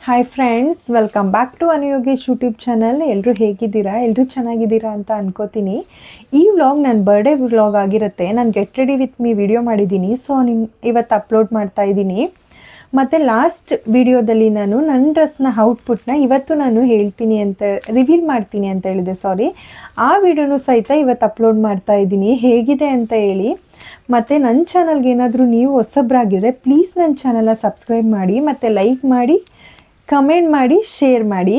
Hi friends, welcome back to Anuyogesh YouTube channel. ಎಲ್ಲರೂ ಹೇಗಿದ್ದೀರಾ? ಎಲ್ಲರೂ ಚೆನ್ನಾಗಿದ್ದೀರಾ ಅಂತ ಅನ್ಕೋತೀನಿ. ಈ ವ್ಲಾಗ್ ನನ್ನ ಬರ್ಡೇ ವ್ಲಾಗ್ ಆಗಿರುತ್ತೆ. ನಾನು get ready with me video ಮಾಡಿದ್ದೀನಿ, ಸೊ ಇವತ್ತು ಅಪ್ಲೋಡ್ ಮಾಡ್ತಾ ಇದ್ದೀನಿ. ಮತ್ತು ಲಾಸ್ಟ್ ವಿಡಿಯೋದಲ್ಲಿ ನಾನು ನನ್ನ ಡ್ರೆಸ್ನ ಔಟ್ಪುಟ್ನ ಇವತ್ತು ನಾನು ಹೇಳ್ತೀನಿ ಅಂತ ರಿವೀಲ್ ಮಾಡ್ತೀನಿ ಅಂತ ಹೇಳಿದೆ, ಆ ವಿಡಿಯೋನೂ ಸಹಿತ ಇವತ್ತು ಅಪ್ಲೋಡ್ ಮಾಡ್ತಾ ಇದ್ದೀನಿ. ಹೇಗಿದೆ ಅಂತ ಹೇಳಿ. ಮತ್ತು ನನ್ನ ಚಾನಲ್ಗೆ ಏನಾದರೂ ನೀವು ಹೊಸಬ್ರಾಗಿದ್ದರೆ ಪ್ಲೀಸ್ ನನ್ನ ಚಾನಲ್ನ ಸಬ್ಸ್ಕ್ರೈಬ್ ಮಾಡಿ ಮತ್ತು ಲೈಕ್ ಮಾಡಿ, ಕಮೆಂಟ್ ಮಾಡಿ, ಶೇರ್ ಮಾಡಿ.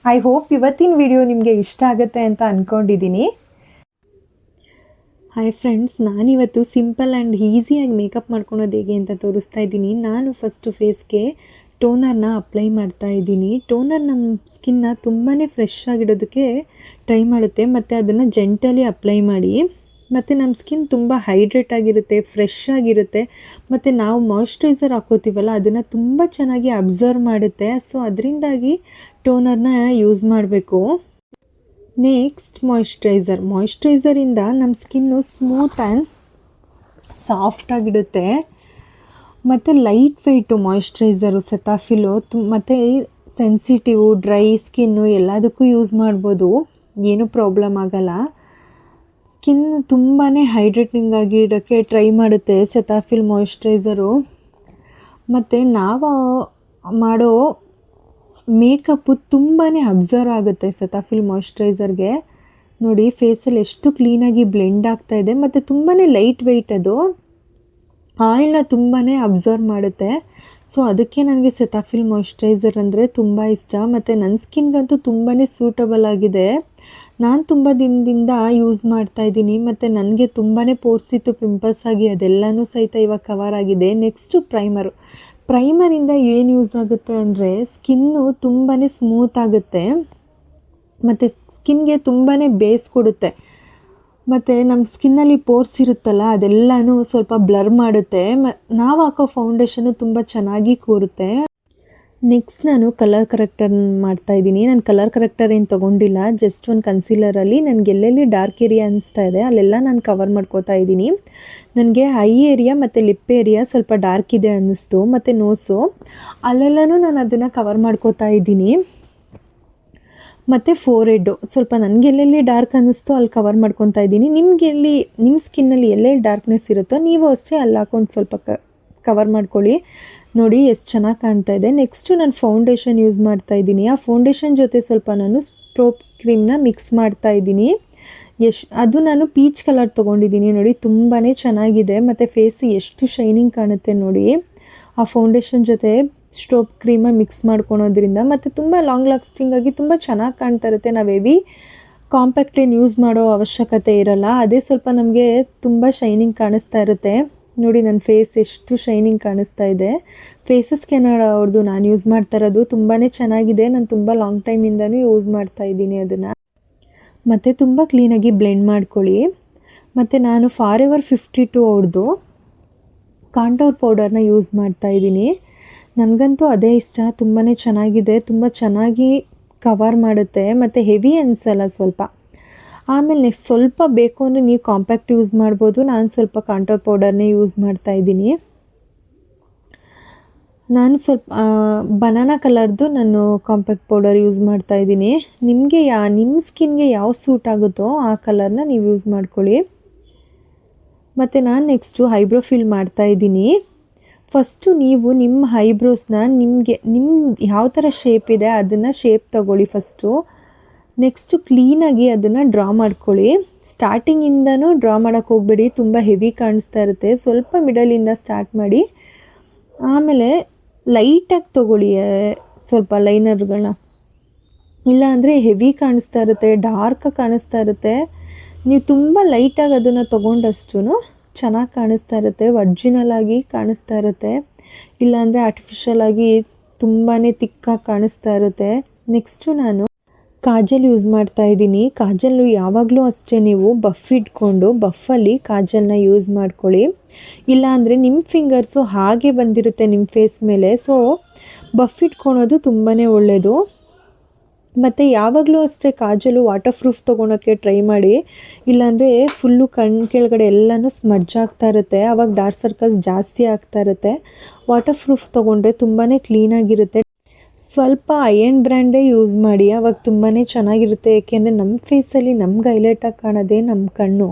ಐ ಹೋಪ್ ಇವತ್ತಿನ ವಿಡಿಯೋ ನಿಮಗೆ ಇಷ್ಟ ಆಗುತ್ತೆ ಅಂತ ಅಂದ್ಕೊಂಡಿದ್ದೀನಿ. ಹಾಯ್ ಫ್ರೆಂಡ್ಸ್, ನಾನಿವತ್ತು ಸಿಂಪಲ್ ಆ್ಯಂಡ್ ಈಸಿಯಾಗಿ ಮೇಕಪ್ ಮಾಡ್ಕೊಳೋದು ಹೇಗೆ ಅಂತ ತೋರಿಸ್ತಾ ಇದ್ದೀನಿ. ನಾನು ಫಸ್ಟು ಫೇಸ್ಗೆ ಟೋನರ್ನ ಅಪ್ಲೈ ಮಾಡ್ತಾ ಇದ್ದೀನಿ. ಟೋನರ್ ನಮ್ಮ ಸ್ಕಿನ್ನ ತುಂಬಾ ಫ್ರೆಶ್ ಆಗಿಡೋದಕ್ಕೆ ಟ್ರೈ ಮಾಡುತ್ತೆ, ಮತ್ತು ಅದನ್ನು ಜೆಂಟಲಿ ಅಪ್ಲೈ ಮಾಡಿ. ಮತ್ತು ನಮ್ಮ ಸ್ಕಿನ್ ತುಂಬ ಹೈಡ್ರೇಟ್ ಆಗಿರುತ್ತೆ, ಫ್ರೆಶ್ ಆಗಿರುತ್ತೆ. ಮತ್ತು ನಾವು ಮಾಯ್ಶ್ಚರೈಸರ್ ಹಾಕೋತೀವಲ್ಲ, ಅದನ್ನು ತುಂಬ ಚೆನ್ನಾಗಿ ಅಬ್ಸರ್ವ್ ಮಾಡುತ್ತೆ. ಸೊ ಅದರಿಂದಾಗಿ ಟೋನರ್ನ ಯೂಸ್ ಮಾಡಬೇಕು. ನೆಕ್ಸ್ಟ್ ಮಾಯ್ಶ್ಚರೈಸರಿಂದ ನಮ್ಮ ಸ್ಕಿನ್ನು ಸ್ಮೂತ್ ಆ್ಯಂಡ್ ಸಾಫ್ಟಾಗಿಡುತ್ತೆ. ಮತ್ತು ಲೈಟ್ ವೆಯ್ಟು ಮಾಯ್ಶ್ಚರೈಸರು, ಸೆತಾಫಿಲು. ಮತ್ತು ಸೆನ್ಸಿಟಿವ್, ಡ್ರೈ ಸ್ಕಿನ್ನು ಎಲ್ಲದಕ್ಕೂ ಯೂಸ್ ಮಾಡ್ಬೋದು, ಏನೂ ಪ್ರಾಬ್ಲಮ್ ಆಗೋಲ್ಲ. ಸ್ಕಿನ್ ತುಂಬಾ ಹೈಡ್ರೇಟಿಂಗ್ ಆಗಿ ಇಡೋಕ್ಕೆ ಟ್ರೈ ಮಾಡುತ್ತೆ ಸೆತಾಫಿಲ್ ಮಾಯ್ಶ್ಚರೈಸರು. ಮತ್ತು ನಾವು ಮಾಡೋ ಮೇಕಪ್ಪು ತುಂಬಾ ಅಬ್ಸರ್ವ್ ಆಗುತ್ತೆ ಸೆತಾಫಿಲ್ ಮಾಯ್ಶ್ಚರೈಸರ್ಗೆ. ನೋಡಿ, ಫೇಸಲ್ಲಿ ಎಷ್ಟು ಕ್ಲೀನಾಗಿ ಬ್ಲೆಂಡ್ ಆಗ್ತಾಯಿದೆ. ಮತ್ತು ತುಂಬಾ ಲೈಟ್ ವೆಯ್ಟ್, ಅದು ಆಯಿಲ್ನ ತುಂಬಾ ಅಬ್ಸರ್ವ್ ಮಾಡುತ್ತೆ. ಸೊ ಅದಕ್ಕೆ ನನಗೆ ಸೆತಾಫಿಲ್ ಮಾಯ್ಶ್ಚರೈಸರ್ ಅಂದರೆ ತುಂಬ ಇಷ್ಟ. ಮತ್ತು ನನ್ನ ಸ್ಕಿನ್ಗಂತೂ ತುಂಬಾ ಸೂಟಬಲ್ ಆಗಿದೆ. ನಾನು ತುಂಬ ದಿನದಿಂದ ಯೂಸ್ ಮಾಡ್ತಾಯಿದ್ದೀನಿ. ಮತ್ತು ನನಗೆ ತುಂಬಾ ಪೋರ್ಸ್ ಇತ್ತು, ಪಿಂಪಲ್ಸ್ ಆಗಿ, ಅದೆಲ್ಲನೂ ಸಹಿತ ಇವಾಗ ಕವರ್ ಆಗಿದೆ. ನೆಕ್ಸ್ಟು ಪ್ರೈಮರಿಂದ ಏನು ಯೂಸ್ ಆಗುತ್ತೆ ಅಂದರೆ ಸ್ಕಿನ್ನು ತುಂಬಾ ಸ್ಮೂತ್ ಆಗುತ್ತೆ, ಮತ್ತು ಸ್ಕಿನ್ಗೆ ತುಂಬಾ ಬೇಸ್ ಕೊಡುತ್ತೆ. ಮತ್ತು ನಮ್ಮ ಸ್ಕಿನ್ನಲ್ಲಿ ಪೋರ್ಸ್ ಇರುತ್ತಲ್ಲ, ಅದೆಲ್ಲನೂ ಸ್ವಲ್ಪ ಬ್ಲರ್ ಮಾಡುತ್ತೆ. ನಾವು ಹಾಕೋ ಫೌಂಡೇಶನು ತುಂಬ ಚೆನ್ನಾಗಿ ಕೂರುತ್ತೆ. ನೆಕ್ಸ್ಟ್ ನಾನು ಕಲರ್ ಕರೆಕ್ಟರ್ ಮಾಡ್ತಾಯಿದ್ದೀನಿ. ನಾನು ಕಲರ್ ಕರೆಕ್ಟರ್ ಏನು ತೊಗೊಂಡಿಲ್ಲ, ಜಸ್ಟ್ ಒಂದು ಕನ್ಸೀಲರಲ್ಲಿ ನನಗೆ ಎಲ್ಲೆಲ್ಲಿ ಡಾರ್ಕ್ ಏರಿಯಾ ಅನಿಸ್ತಾ ಇದೆ ಅಲ್ಲೆಲ್ಲ ನಾನು ಕವರ್ ಮಾಡ್ಕೋತಾ ಇದ್ದೀನಿ. ನನಗೆ ಐ ಏರಿಯಾ ಮತ್ತು ಲಿಪ್ ಏರಿಯಾ ಸ್ವಲ್ಪ ಡಾರ್ಕ್ ಇದೆ ಅನ್ನಿಸ್ತು, ಮತ್ತು ನೋಸು ಅಲ್ಲೆಲ್ಲನೂ ನಾನು ಅದನ್ನು ಕವರ್ ಮಾಡ್ಕೋತಾ ಇದ್ದೀನಿ. ಮತ್ತು ಫೋರೆಡ್ಡು ಸ್ವಲ್ಪ ನನಗೆಲ್ಲೆಲ್ಲಿ ಡಾರ್ಕ್ ಅನ್ನಿಸ್ತೋ ಅಲ್ಲಿ ಕವರ್ ಮಾಡ್ಕೊತಾ ಇದ್ದೀನಿ. ನಿಮ್ಮ ಸ್ಕಿನ್ನಲ್ಲಿ ಎಲ್ಲೆಲ್ಲಿ ಡಾರ್ಕ್ನೆಸ್ ಇರುತ್ತೋ ನೀವು ಅಷ್ಟೇ ಅಲ್ಲಿ ಹಾಕೊಂಡು ಸ್ವಲ್ಪ ಕವರ್ ಮಾಡ್ಕೊಳ್ಳಿ. ನೋಡಿ ಎಷ್ಟು ಚೆನ್ನಾಗಿ ಕಾಣ್ತಾ ಇದೆ. ನೆಕ್ಸ್ಟು ನಾನು ಫೌಂಡೇಶನ್ ಯೂಸ್ ಮಾಡ್ತಾ ಇದ್ದೀನಿ. ಆ ಫೌಂಡೇಶನ್ ಜೊತೆ ಸ್ವಲ್ಪ ನಾನು ಸ್ಟ್ರೋಪ್ ಕ್ರೀಮ್ನ ಮಿಕ್ಸ್ ಮಾಡ್ತಾ ಇದ್ದೀನಿ. ಅದು ನಾನು ಪೀಚ್ ಕಲರ್ ತೊಗೊಂಡಿದ್ದೀನಿ. ನೋಡಿ, ತುಂಬಾ ಚೆನ್ನಾಗಿದೆ. ಮತ್ತು ಫೇಸ್ ಎಷ್ಟು ಶೈನಿಂಗ್ ಕಾಣುತ್ತೆ ನೋಡಿ ಆ ಫೌಂಡೇಶನ್ ಜೊತೆ ಸ್ಟ್ರೋಪ್ ಕ್ರೀಮ ಮಿಕ್ಸ್ ಮಾಡ್ಕೊಳೋದ್ರಿಂದ. ಮತ್ತು ತುಂಬ ಲಾಂಗ್ ಲಾಸ್ಟಿಂಗ್ ಆಗಿ ತುಂಬ ಚೆನ್ನಾಗಿ ಕಾಣ್ತಾ ಇರುತ್ತೆ. ನಾವು ಹೆವಿ ಕಾಂಪ್ಯಾಕ್ಟ್ ಏನು ಯೂಸ್ ಮಾಡೋ ಅವಶ್ಯಕತೆ ಇರಲ್ಲ, ಅದೇ ಸ್ವಲ್ಪ ನಮಗೆ ತುಂಬ ಶೈನಿಂಗ್ ಕಾಣಿಸ್ತಾ ಇರುತ್ತೆ. ನೋಡಿ, ನನ್ನ ಫೇಸ್ ಎಷ್ಟು ಶೈನಿಂಗ್ ಕಾಣಿಸ್ತಾ ಇದೆ. ಫೇಸಸ್ ಸ್ಕ್ಯಾನರ್ ಅವ್ರದ್ದು ನಾನು ಯೂಸ್ ಮಾಡ್ತಾ ಇರೋದು ತುಂಬಾ ಚೆನ್ನಾಗಿದೆ. ನಾನು ತುಂಬ ಲಾಂಗ್ ಟೈಮಿಂದನೂ ಯೂಸ್ ಮಾಡ್ತಾ ಇದ್ದೀನಿ ಅದನ್ನು. ಮತ್ತು ತುಂಬ ಕ್ಲೀನಾಗಿ ಬ್ಲೆಂಡ್ ಮಾಡ್ಕೊಳ್ಳಿ. ಮತ್ತು ನಾನು ಫಾರೆವರ್ 52 ಅವ್ರದ್ದು ಕಾಂಟೋರ್ ಪೌಡರ್ನ ಯೂಸ್ ಮಾಡ್ತಾ ಇದ್ದೀನಿ. ನನಗಂತೂ ಅದೇ ಇಷ್ಟ, ತುಂಬಾ ಚೆನ್ನಾಗಿದೆ, ತುಂಬ ಚೆನ್ನಾಗಿ ಕವರ್ ಮಾಡುತ್ತೆ, ಮತ್ತು ಹೆವಿ ಅನಿಸಲ್ಲ ಸ್ವಲ್ಪ. ಆಮೇಲೆ ನೆಕ್ಸ್ಟ್ ಸ್ವಲ್ಪ ಬೇಕು ಅಂದರೆ ನೀವು ಕಾಂಪ್ಯಾಕ್ಟ್ ಯೂಸ್ ಮಾಡ್ಬೋದು. ನಾನು ಸ್ವಲ್ಪ ಕಾಂಟೋರ್ ಪೌಡರ್ನೇ ಯೂಸ್ ಮಾಡ್ತಾ ಇದ್ದೀನಿ. ನಾನು ಸ್ವಲ್ಪ ಬನಾನಾ ಕಲರ್ದು ನಾನು ಕಾಂಪ್ಯಾಕ್ಟ್ ಪೌಡರ್ ಯೂಸ್ ಮಾಡ್ತಾ ಇದ್ದೀನಿ. ನಿಮ್ಮ ಸ್ಕಿನ್ಗೆ ಯಾವ ಸೂಟ್ ಆಗುತ್ತೋ ಆ ಕಲರ್ನ ನೀವು ಯೂಸ್ ಮಾಡ್ಕೊಳ್ಳಿ. ಮತ್ತು ನಾನು ನೆಕ್ಸ್ಟು ಐಬ್ರೋ ಫಿಲ್ ಮಾಡ್ತಾ ಇದ್ದೀನಿ. ಫಸ್ಟು ನೀವು ನಿಮ್ಮ ಐಬ್ರೋಸ್ನ ನಿಮ್ಮ ಯಾವ ಥರ ಶೇಪ್ ಇದೆ ಅದನ್ನು ಶೇಪ್ ತಗೊಳ್ಳಿ ಫಸ್ಟು. ನೆಕ್ಸ್ಟು ಕ್ಲೀನಾಗಿ ಅದನ್ನು ಡ್ರಾ ಮಾಡ್ಕೊಳ್ಳಿ. ಸ್ಟಾರ್ಟಿಂಗಿಂದನೂ ಡ್ರಾ ಮಾಡೋಕ್ಕೆ ಹೋಗಬೇಡಿ, ತುಂಬ ಹೆವಿ ಕಾಣಿಸ್ತಾ ಇರುತ್ತೆ. ಸ್ವಲ್ಪ ಮಿಡಲಿಂದ ಸ್ಟಾರ್ಟ್ ಮಾಡಿ, ಆಮೇಲೆ ಲೈಟಾಗಿ ತೊಗೊಳ್ಳಿ ಸ್ವಲ್ಪ ಲೈನರ್ಗಳನ್ನ. ಇಲ್ಲಾಂದರೆ ಹೆವಿ ಕಾಣಿಸ್ತಾ ಇರುತ್ತೆ, ಡಾರ್ಕಾಗಿ ಕಾಣಿಸ್ತಾ ಇರುತ್ತೆ. ನೀವು ತುಂಬ ಲೈಟಾಗಿ ಅದನ್ನು ತೊಗೊಂಡಷ್ಟು ಚೆನ್ನಾಗಿ ಕಾಣಿಸ್ತಾ ಇರುತ್ತೆ, ಒರ್ಜಿನಲ್ ಆಗಿ ಕಾಣಿಸ್ತಾ ಇರುತ್ತೆ. ಇಲ್ಲಾಂದರೆ ಆರ್ಟಿಫಿಷಿಯಲ್ ಆಗಿ ತುಂಬಾ ತಿಕ್ಕಾಗಿ ಕಾಣಿಸ್ತಾ ಇರುತ್ತೆ. ನೆಕ್ಸ್ಟು ನಾನು ಕಾಜಲ್ ಯೂಸ್ ಮಾಡ್ತಾ ಇದ್ದೀನಿ. ಕಾಜಲ್ಲು ಯಾವಾಗಲೂ ಅಷ್ಟೇ ನೀವು ಬಫ್ ಇಟ್ಕೊಂಡು ಬಫಲ್ಲಿ ಕಾಜಲ್ನ ಯೂಸ್ ಮಾಡ್ಕೊಳ್ಳಿ. ಇಲ್ಲಾಂದರೆ ನಿಮ್ಮ ಫಿಂಗರ್ಸು ಹಾಗೆ ಬಂದಿರುತ್ತೆ ನಿಮ್ಮ ಫೇಸ್ ಮೇಲೆ, ಸೊ ಬಫ್ ಇಟ್ಕೊಳೋದು ತುಂಬಾ ಒಳ್ಳೆಯದು. ಮತ್ತು ಯಾವಾಗಲೂ ಅಷ್ಟೇ ಕಾಜಲು ವಾಟರ್ ಪ್ರೂಫ್ ತೊಗೊಳಕ್ಕೆ ಟ್ರೈ ಮಾಡಿ, ಇಲ್ಲಾಂದರೆ ಫುಲ್ಲು ಕಣ್ಣು ಕೆಳಗಡೆ ಎಲ್ಲನೂ ಸ್ಮಡ್ಜ್ ಆಗ್ತಾ ಇರುತ್ತೆ, ಆವಾಗ ಡಾರ್ಕ್ ಸರ್ಕಲ್ಸ್ ಜಾಸ್ತಿ ಆಗ್ತಾ ಇರುತ್ತೆ. ವಾಟರ್ ಪ್ರೂಫ್ ತೊಗೊಂಡ್ರೆ ತುಂಬಾ ಕ್ಲೀನಾಗಿರುತ್ತೆ. ಸ್ವಲ್ಪ ಐಎನ್ ಬ್ರ್ಯಾಂಡೇ ಯೂಸ್ ಮಾಡಿ, ಅವಾಗ ತುಂಬಾ ಚೆನ್ನಾಗಿರುತ್ತೆ. ಏಕೆಂದರೆ ನಮ್ಮ ಫೇಸಲ್ಲಿ ನಮ್ಗೆ ಹೈಲೈಟಾಗಿ ಕಾಣೋದೇ ನಮ್ಮ ಕಣ್ಣು.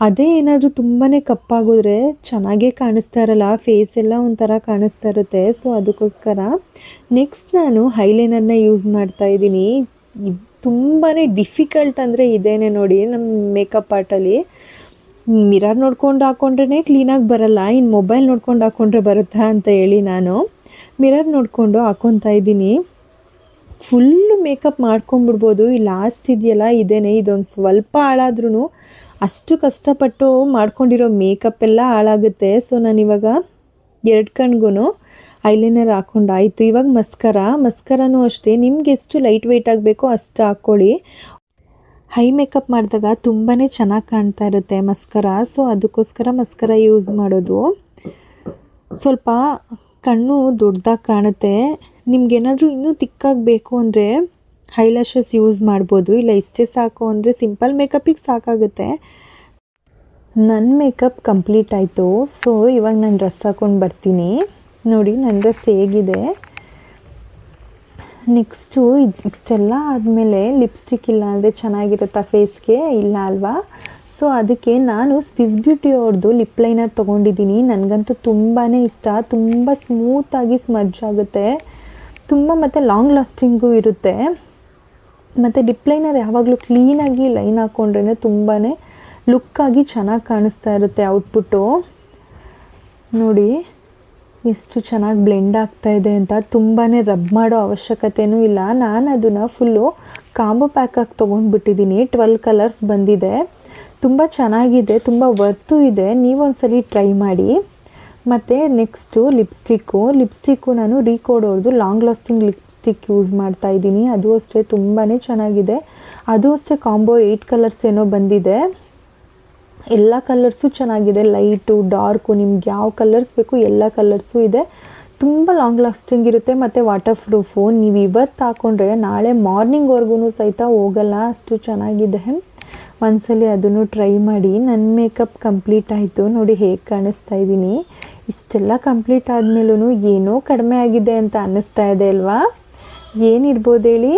ಅದೇ ಏನಾದರೂ ತುಂಬಾ ಕಪ್ಪಾಗಿದ್ರೆ ಚೆನ್ನಾಗೇ ಕಾಣಿಸ್ತಾ ಇರಲ್ಲ, ಫೇಸ್ ಎಲ್ಲ ಒಂಥರ ಕಾಣಿಸ್ತಾ ಇರುತ್ತೆ. ಸೊ ಅದಕ್ಕೋಸ್ಕರ ನೆಕ್ಸ್ಟ್ ನಾನು ಐಲೈನರ್ನ ಯೂಸ್ ಮಾಡ್ತಾಯಿದ್ದೀನಿ. ತುಂಬಾ ಡಿಫಿಕಲ್ಟ್ ಅಂದರೆ ಇದೇನೆ ನೋಡಿ ನಮ್ಮ ಮೇಕಪ್ ಆರ್ಟಲ್ಲಿ. ಮಿರರ್ ನೋಡ್ಕೊಂಡು ಹಾಕ್ಕೊಂಡ್ರೆ ಕ್ಲೀನಾಗಿ ಬರಲ್ಲ, ಇನ್ನು ಮೊಬೈಲ್ ನೋಡ್ಕೊಂಡು ಹಾಕ್ಕೊಂಡ್ರೆ ಬರುತ್ತಾ ಅಂತ ಹೇಳಿ ನಾನು ಮಿರರ್ ನೋಡಿಕೊಂಡು ಹಾಕ್ಕೊತಾ ಇದ್ದೀನಿ. ಫುಲ್ಲು ಮೇಕಪ್ ಮಾಡ್ಕೊಂಬಿಡ್ಬೋದು. ಈ ಲಾಸ್ಟ್ ಇದೆಯಲ್ಲ ಇದೇನೆ, ಇದೊಂದು ಸ್ವಲ್ಪ ಹಾಳಾದ್ರೂ ಅಷ್ಟು ಕಷ್ಟಪಟ್ಟು ಮಾಡ್ಕೊಂಡಿರೋ ಮೇಕಪ್ ಎಲ್ಲ ಹಾಳಾಗುತ್ತೆ. ಸೊ ನಾನಿವಾಗ 2 ಕಣ್ಗೂ ಐಲೈನರ್ ಹಾಕ್ಕೊಂಡಾಯಿತು. ಇವಾಗ ಮಸ್ಕರನೂ ಅಷ್ಟೇ, ನಿಮ್ಗೆ ಎಷ್ಟು ಲೈಟ್ ವೆಯ್ಟ್ ಆಗಬೇಕೋ ಅಷ್ಟು ಹಾಕ್ಕೊಳ್ಳಿ. ಹೈ ಮೇಕಪ್ ಮಾಡಿದಾಗ ತುಂಬಾ ಚೆನ್ನಾಗಿ ಕಾಣ್ತಾ ಇರುತ್ತೆ ಮಸ್ಕರ. ಸೊ ಅದಕ್ಕೋಸ್ಕರ ಮಸ್ಕರ ಯೂಸ್ ಮಾಡೋದು. ಸ್ವಲ್ಪ ಕಣ್ಣು ದೊಡ್ಡದಾಗಿ ಕಾಣುತ್ತೆ. ನಿಮ್ಗೇನಾದರೂ ಇನ್ನೂ ತಿಕ್ಕಾಗಬೇಕು ಅಂದರೆ ಐಲ್ಯಾಶಸ್ ಯೂಸ್ ಮಾಡ್ಬೋದು, ಇಲ್ಲ ಇಷ್ಟೇ ಸಾಕು ಅಂದರೆ ಸಿಂಪಲ್ ಮೇಕಪ್ಪಿಗೆ ಸಾಕಾಗುತ್ತೆ. ನನ್ನ ಮೇಕಪ್ ಕಂಪ್ಲೀಟ್ ಆಯಿತು. ಸೊ ಇವಾಗ ನಾನು ಡ್ರೆಸ್ ಹಾಕ್ಕೊಂಡು ಬರ್ತೀನಿ. ನೋಡಿ ನನ್ನ ಡ್ರೆಸ್ ಹೇಗಿದೆ. ನೆಕ್ಸ್ಟು ಇಷ್ಟೆಲ್ಲ ಆದಮೇಲೆ ಲಿಪ್ಸ್ಟಿಕ್ ಇಲ್ಲ ಅಂದರೆ ಚೆನ್ನಾಗಿರುತ್ತಾ ಫೇಸ್ಗೆ? ಇಲ್ಲ ಅಲ್ವಾ? ಸೊ ಅದಕ್ಕೆ ನಾನು ಸ್ವಿಸ್ ಬ್ಯೂಟಿ ಅವ್ರದ್ದು ಲಿಪ್ ಲೈನರ್ ತೊಗೊಂಡಿದ್ದೀನಿ. ನನಗಂತೂ ತುಂಬಾ ಇಷ್ಟ. ತುಂಬ ಸ್ಮೂತಾಗಿ ಸ್ಮಡ್ಜ್ ಆಗುತ್ತೆ, ತುಂಬ ಮತ್ತು ಲಾಂಗ್ ಲಾಸ್ಟಿಂಗು ಇರುತ್ತೆ. ಮತ್ತು ಲಿಪ್ ಲೈನರ್ ಯಾವಾಗಲೂ ಕ್ಲೀನಾಗಿ ಲೈನ್ ಹಾಕ್ಕೊಂಡ್ರೆ ತುಂಬಾ ಲುಕ್ಕಾಗಿ ಚೆನ್ನಾಗಿ ಕಾಣಿಸ್ತಾ ಇರುತ್ತೆ ಔಟ್ಪುಟ್ಟು. ನೋಡಿ ಎಷ್ಟು ಚೆನ್ನಾಗಿ ಬ್ಲೆಂಡ್ ಆಗ್ತಾಯಿದೆ ಅಂತ. ತುಂಬಾ ರಬ್ ಮಾಡೋ ಅವಶ್ಯಕತೆಯೂ ಇಲ್ಲ. ನಾನು ಅದನ್ನು ಫುಲ್ಲು ಕಾಂಬೋ ಪ್ಯಾಕಾಗಿ ತೊಗೊಂಡ್ಬಿಟ್ಟಿದ್ದೀನಿ. 12 ಕಲರ್ಸ್ ಬಂದಿದೆ, ತುಂಬ ಚೆನ್ನಾಗಿದೆ, ತುಂಬ ವರ್ತು ಇದೆ. ನೀವೊಂದ್ಸಲಿ ಟ್ರೈ ಮಾಡಿ. ಮತ್ತು ನೆಕ್ಸ್ಟು ಲಿಪ್ಸ್ಟಿಕ್ಕು ನಾನು ರೀಕೋಡ್ ಅವ್ರದ್ದು ಲಾಂಗ್ ಲಾಸ್ಟಿಂಗ್ ಲಿಪ್ಸ್ಟಿಕ್ ಯೂಸ್ ಮಾಡ್ತಾಯಿದ್ದೀನಿ. ಅದು ಅಷ್ಟೇ ತುಂಬಾ ಚೆನ್ನಾಗಿದೆ. ಅದು ಅಷ್ಟೇ ಕಾಂಬೋ 8 ಕಲರ್ಸ್ ಏನೋ ಬಂದಿದೆ. ಎಲ್ಲ ಕಲರ್ಸು ಚೆನ್ನಾಗಿದೆ, ಲೈಟು ಡಾರ್ಕು, ನಿಮ್ಗೆ ಯಾವ ಕಲರ್ಸ್ ಬೇಕು ಎಲ್ಲ ಕಲರ್ಸು ಇದೆ. ತುಂಬ ಲಾಂಗ್ ಲಾಸ್ಟಿಂಗ್ ಇರುತ್ತೆ ಮತ್ತು ವಾಟರ್ ಪ್ರೂಫು. ನೀವು ಇವತ್ತು ಹಾಕ್ಕೊಂಡ್ರೆ ನಾಳೆ ಮಾರ್ನಿಂಗ್ವರೆಗೂ ಸಹಿತ ಹೋಗಲ್ಲ, ಅಷ್ಟು ಚೆನ್ನಾಗಿದೆ. ಒಂದ್ಸಲಿ ಅದನ್ನು ಟ್ರೈ ಮಾಡಿ. ನನ್ನ ಮೇಕಪ್ ಕಂಪ್ಲೀಟ್ ಆಯಿತು. ನೋಡಿ ಹೇಗೆ ಕಾಣಿಸ್ತಾ ಇದ್ದೀನಿ. ಇಷ್ಟೆಲ್ಲ ಕಂಪ್ಲೀಟ್ ಆದಮೇಲೂ ಏನೋ ಕಡಿಮೆ ಆಗಿದೆ ಅಂತ ಅನ್ನಿಸ್ತಾ ಇದೆ ಅಲ್ವಾ? ಏನಿರ್ಬೋದು ಹೇಳಿ?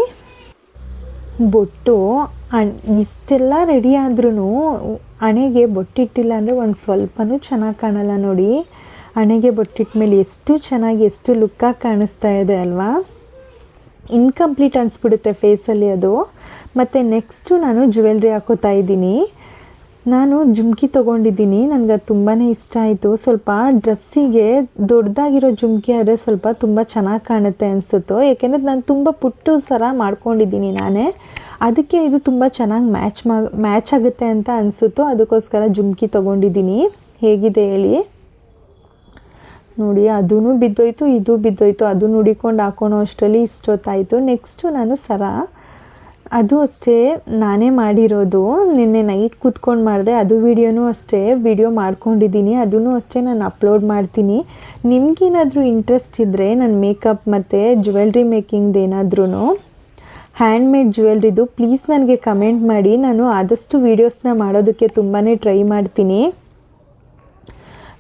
ಬೊಟ್ಟು ಇಷ್ಟೆಲ್ಲ ರೆಡಿ ಆದ್ರೂ ಹಣೆಗೆ ಬೊಟ್ಟಿಟ್ಟಿಲ್ಲ ಅಂದರೆ ಒಂದು ಸ್ವಲ್ಪನೂ ಚೆನ್ನಾಗಿ ಕಾಣಲ್ಲ. ನೋಡಿ ಹಣೆಗೆ ಬೊಟ್ಟಿಟ್ಟ ಮೇಲೆ ಎಷ್ಟು ಚೆನ್ನಾಗಿ ಎಷ್ಟು ಲುಕ್ಕಾಗಿ ಕಾಣಿಸ್ತಾ ಇದೆ ಅಲ್ವಾ? ಇನ್ಕಂಪ್ಲೀಟ್ ಅನಿಸ್ಬಿಡುತ್ತೆ ಫೇಸಲ್ಲಿ ಅದು. ಮತ್ತು ನೆಕ್ಸ್ಟು ನಾನು ಜ್ಯುವೆಲ್ರಿ ಹಾಕೋತಾ ಇದ್ದೀನಿ. ನಾನು ಜುಮ್ಕಿ ತೊಗೊಂಡಿದ್ದೀನಿ, ನನಗೆ ಅದು ತುಂಬಾ ಇಷ್ಟ ಆಯಿತು. ಸ್ವಲ್ಪ ಡ್ರೆಸ್ಸಿಗೆ ದೊಡ್ಡದಾಗಿರೋ ಜುಮ್ಕಿ ಆದರೆ ಸ್ವಲ್ಪ ತುಂಬ ಚೆನ್ನಾಗಿ ಕಾಣುತ್ತೆ ಅನಿಸುತ್ತೋ, ಏಕೆಂದರೆ ನಾನು ತುಂಬ ಪುಟ್ಟು ಸರ ಮಾಡ್ಕೊಂಡಿದ್ದೀನಿ ನಾನೇ. ಅದಕ್ಕೆ ಇದು ತುಂಬ ಚೆನ್ನಾಗಿ ಮ್ಯಾಚ್ ಆಗುತ್ತೆ ಅಂತ ಅನಿಸುತ್ತೋ, ಅದಕ್ಕೋಸ್ಕರ ಜುಮ್ಕಿ ತೊಗೊಂಡಿದ್ದೀನಿ. ಹೇಗಿದೆ ಹೇಳಿ? ನೋಡಿ ಅದೂ ಬಿದ್ದೋಯ್ತು, ಇದು ಬಿದ್ದೋಯ್ತು. ಅದು ನುಡಿಕೊಂಡು ಹಾಕೋಣೋ ಅಷ್ಟರಲ್ಲಿ ಇಷ್ಟೊತ್ತಾಯಿತು. ನೆಕ್ಸ್ಟು ನಾನು ಸರ, ಅದು ಅಷ್ಟೇ ನಾನೇ ಮಾಡಿರೋದು. ನಿನ್ನೆ ನೈಟ್ ಕೂತ್ಕೊಂಡು ಮಾಡಿದೆ. ಅದು ವಿಡಿಯೋನೂ ಅಷ್ಟೇ ವಿಡಿಯೋ ಮಾಡ್ಕೊಂಡಿದ್ದೀನಿ. ಅದೂ ಅಷ್ಟೇ ನಾನು ಅಪ್ಲೋಡ್ ಮಾಡ್ತೀನಿ. ನಿಮಗೇನಾದರೂ ಇಂಟ್ರೆಸ್ಟ್ ಇದ್ದರೆ ನನ್ನ ಮೇಕಪ್ ಮತ್ತು ಜ್ಯುವೆಲ್ರಿ ಮೇಕಿಂಗ್ದು ಏನಾದ್ರೂ ಹ್ಯಾಂಡ್ಮೇಡ್ ಜ್ಯುವೆಲ್ರಿದು ಪ್ಲೀಸ್ ನನಗೆ ಕಮೆಂಟ್ ಮಾಡಿ. ನಾನು ಆದಷ್ಟು ವೀಡಿಯೋಸ್ನ ಮಾಡೋದಕ್ಕೆ ತುಂಬಾ ಟ್ರೈ ಮಾಡ್ತೀನಿ.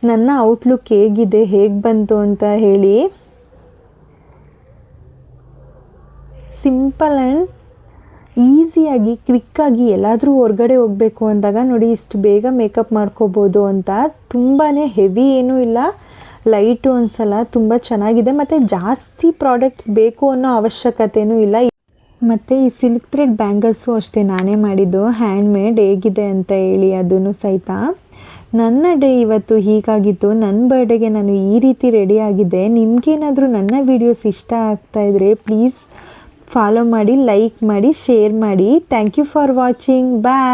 ನನ್ನ ಔಟ್ಲುಕ್ ಹೇಗಿದೆ, ಹೇಗೆ ಬಂತು ಅಂತ ಹೇಳಿ. ಸಿಂಪಲ್ ಆ್ಯಂಡ್ ಈಸಿಯಾಗಿ ಕ್ವಿಕ್ಕಾಗಿ ಎಲ್ಲಾದರೂ ಹೊರಗಡೆ ಹೋಗಬೇಕು ಅಂದಾಗ ನೋಡಿ ಇಷ್ಟು ಬೇಗ ಮೇಕಪ್ ಮಾಡ್ಕೋಬೋದು ಅಂತ. ತುಂಬಾ ಹೆವಿ ಏನೂ ಇಲ್ಲ, ಲೈಟು ಅನ್ಸಲ್ಲ, ತುಂಬ ಚೆನ್ನಾಗಿದೆ. ಮತ್ತು ಜಾಸ್ತಿ ಪ್ರಾಡಕ್ಟ್ಸ್ ಬೇಕು ಅನ್ನೋ ಅವಶ್ಯಕತೆಯೂ ಇಲ್ಲ. ಮತ್ತು ಈ ಸಿಲ್ಕ್ ಥ್ರೆಡ್ ಬ್ಯಾಂಗಲ್ಸು ಅಷ್ಟೇ ನಾನೇ ಮಾಡಿದ್ದು, ಹ್ಯಾಂಡ್ಮೇಡ್. ಹೇಗಿದೆ ಅಂತ ಹೇಳಿ ಅದನ್ನು ಸಹಿತ. ನನ್ನ ಡೇ ಇವತ್ತು ಹೀಗಾಗಿತ್ತು. ನನ್ನ ಬರ್ಡೇಗೆ ನಾನು ಈ ರೀತಿ ರೆಡಿ ಆಗಿದೆ. ನಿಮಗೇನಾದರೂ ನನ್ನ ವೀಡಿಯೋಸ್ ಇಷ್ಟ ಆಗ್ತಾಯಿದ್ರೆ ಪ್ಲೀಸ್ ಫಾಲೋ ಮಾಡಿ, ಲೈಕ್ ಮಾಡಿ, ಶೇರ್ ಮಾಡಿ. Thank you for watching. Bye.